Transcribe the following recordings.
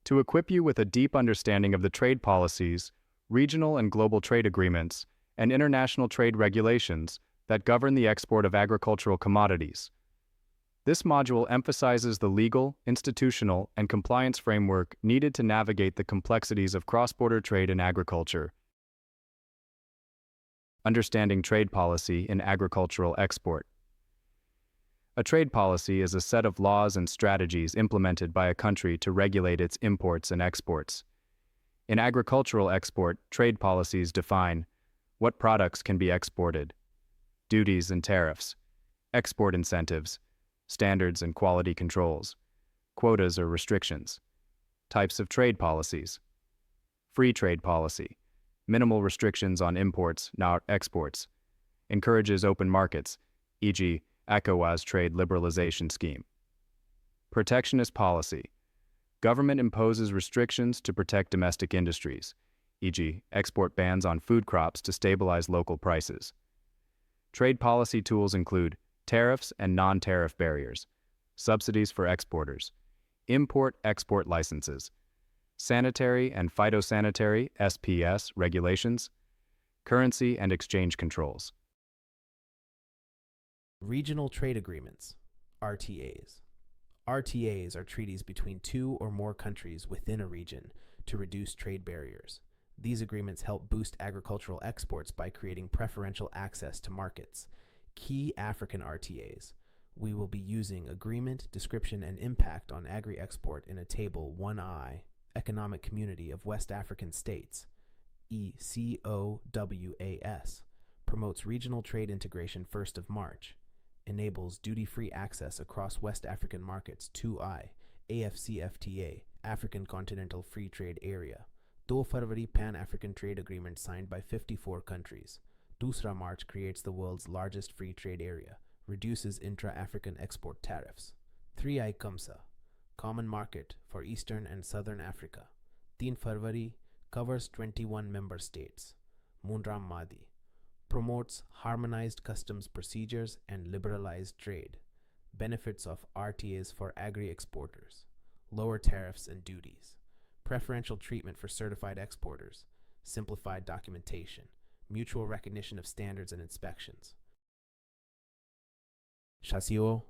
to equip you with a deep understanding of the trade policies, regional and global trade agreements, and international trade regulations that govern the export of agricultural commodities. This module emphasizes the legal, institutional, and compliance framework needed to navigate the complexities of cross-border trade in agriculture. Understanding trade policy in agricultural export. A trade policy is a set of laws and strategies implemented by a country to regulate its imports and exports. In agricultural export, trade policies define what products can be exported, duties and tariffs, export incentives, standards and quality controls, quotas or restrictions, types of trade policies, free trade policy, minimal restrictions on imports, not exports, encourages open markets, e.g., ECOWAS trade liberalization scheme. Protectionist policy. Government imposes restrictions to protect domestic industries, e.g., export bans on food crops to stabilize local prices. Trade policy tools include tariffs and non-tariff barriers, subsidies for exporters, import-export licenses, sanitary and phytosanitary (SPS) regulations, currency and exchange controls. Regional trade agreements, RTAs. RTAs are treaties between two or more countries within a region to reduce trade barriers. These agreements help boost agricultural exports by creating preferential access to markets. Key African RTAs. We will be using agreement, description, and impact on agri-export in a table 1I, Economic Community of West African States, ECOWAS, promotes regional trade integration 1st of March, enables duty-free access across West African markets 2I, AFCFTA, African Continental Free Trade Area, 2 February Pan-African Trade Agreement signed by 54 countries. 2 March creates the world's largest free trade area, reduces intra-African export tariffs. 3I CUMSA, Common Market for Eastern and Southern Africa. 3 February covers 21 member states. Mundram Madi, promotes harmonized customs procedures and liberalized trade. Benefits of RTAs for agri-exporters. Lower tariffs and duties. Preferential treatment for certified exporters. Simplified documentation. Mutual recognition of standards and inspections. Chassio.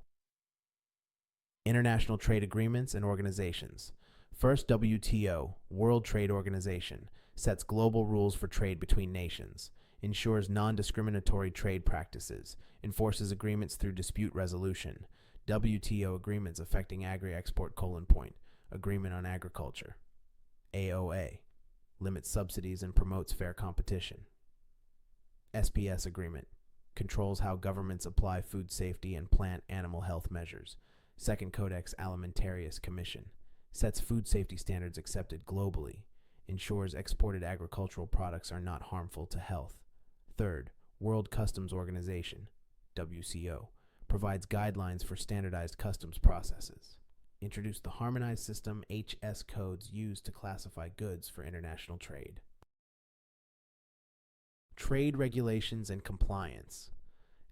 International trade agreements and organizations. First, WTO, World Trade Organization, sets global rules for trade between nations, ensures non-discriminatory trade practices, enforces agreements through dispute resolution. WTO agreements affecting agri-export : Agreement on Agriculture. AOA, limits subsidies and promotes fair competition. SPS agreement, controls how governments apply food safety and plant-animal health measures. Second Codex Alimentarius Commission, sets food safety standards accepted globally, ensures exported agricultural products are not harmful to health. Third, World Customs Organization, WCO, provides guidelines for standardized customs processes. Introduced the harmonized system HS codes used to classify goods for international trade. Trade regulations and compliance.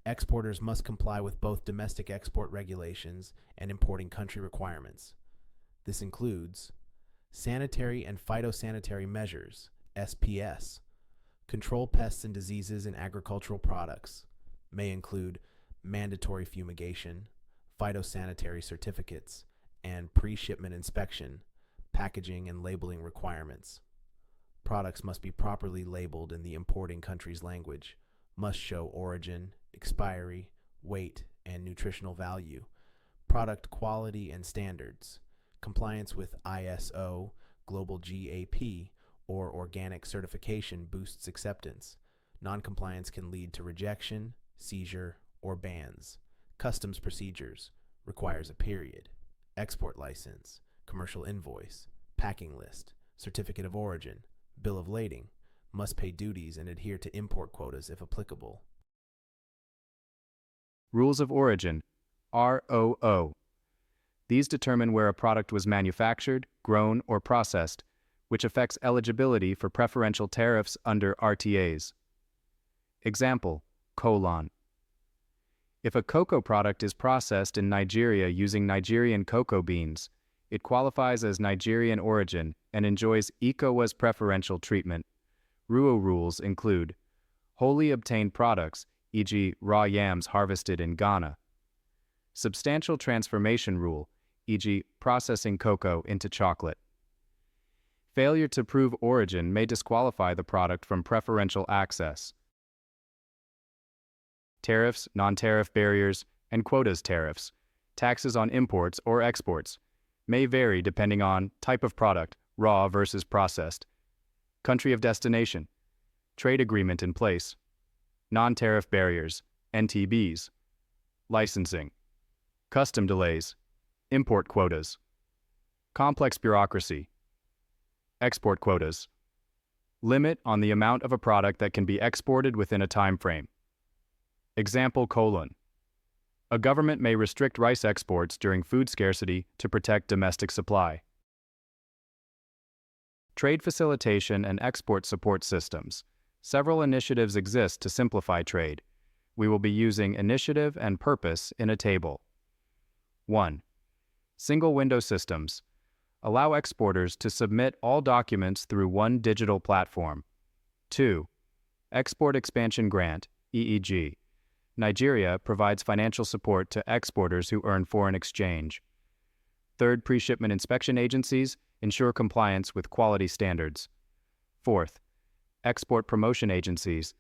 Exporters must comply with both domestic export regulations and importing country requirements. This includes sanitary and phytosanitary measures, SPS, control pests and diseases in agricultural products, may include mandatory fumigation, phytosanitary certificates, and pre-shipment inspection, packaging and labeling requirements. Products must be properly labeled in the importing country's language, must show origin, expiry, weight, and nutritional value, product quality and standards, compliance with ISO, Global GAP, or organic certification boosts acceptance. Non-compliance can lead to rejection, seizure, or bans. Customs procedures, requires a period. Export license, commercial invoice, packing list, certificate of origin, bill of lading, must pay duties and adhere to import quotas if applicable. Rules of origin, ROO. These determine where a product was manufactured, grown, or processed, which affects eligibility for preferential tariffs under RTAs. Example, : If a cocoa product is processed in Nigeria using Nigerian cocoa beans, It qualifies as Nigerian origin and enjoys ECOWAS preferential treatment. RUO rules include wholly obtained products, e.g., raw yams harvested in Ghana. Substantial transformation rule, e.g., processing cocoa into chocolate. Failure to prove origin may disqualify the product from preferential access. Tariffs, non-tariff barriers, and quotas tariffs, taxes on imports or exports, may vary depending on type of product, raw versus processed, country of destination, trade agreement in place, non-tariff barriers, NTBs, licensing, custom delays, import quotas, complex bureaucracy, export quotas, limit on the amount of a product that can be exported within a time frame. Example: a government may restrict rice exports during food scarcity to protect domestic supply. Trade facilitation and export support systems. Several initiatives exist to simplify trade. We will be using initiative and purpose in a table. 1. Single window systems. Allow exporters to submit all documents through one digital platform. 2. Export Expansion Grant, EEG. Nigeria provides financial support to exporters who earn foreign exchange. 3rd, pre-shipment inspection agencies ensure compliance with quality standards. 4th, export promotion agencies,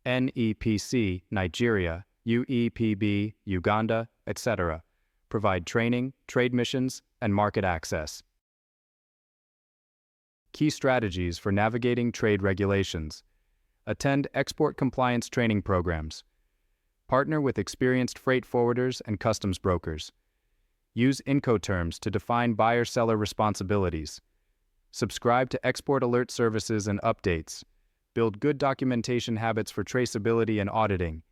NEPC, Nigeria, UEPB, Uganda, etc., provide training, trade missions, and market access. Key strategies for navigating trade regulations. Attend export compliance training programs. Partner with experienced freight forwarders and customs brokers. Use Incoterms to define buyer-seller responsibilities. Subscribe to export alert services and updates. Build good documentation habits for traceability and auditing.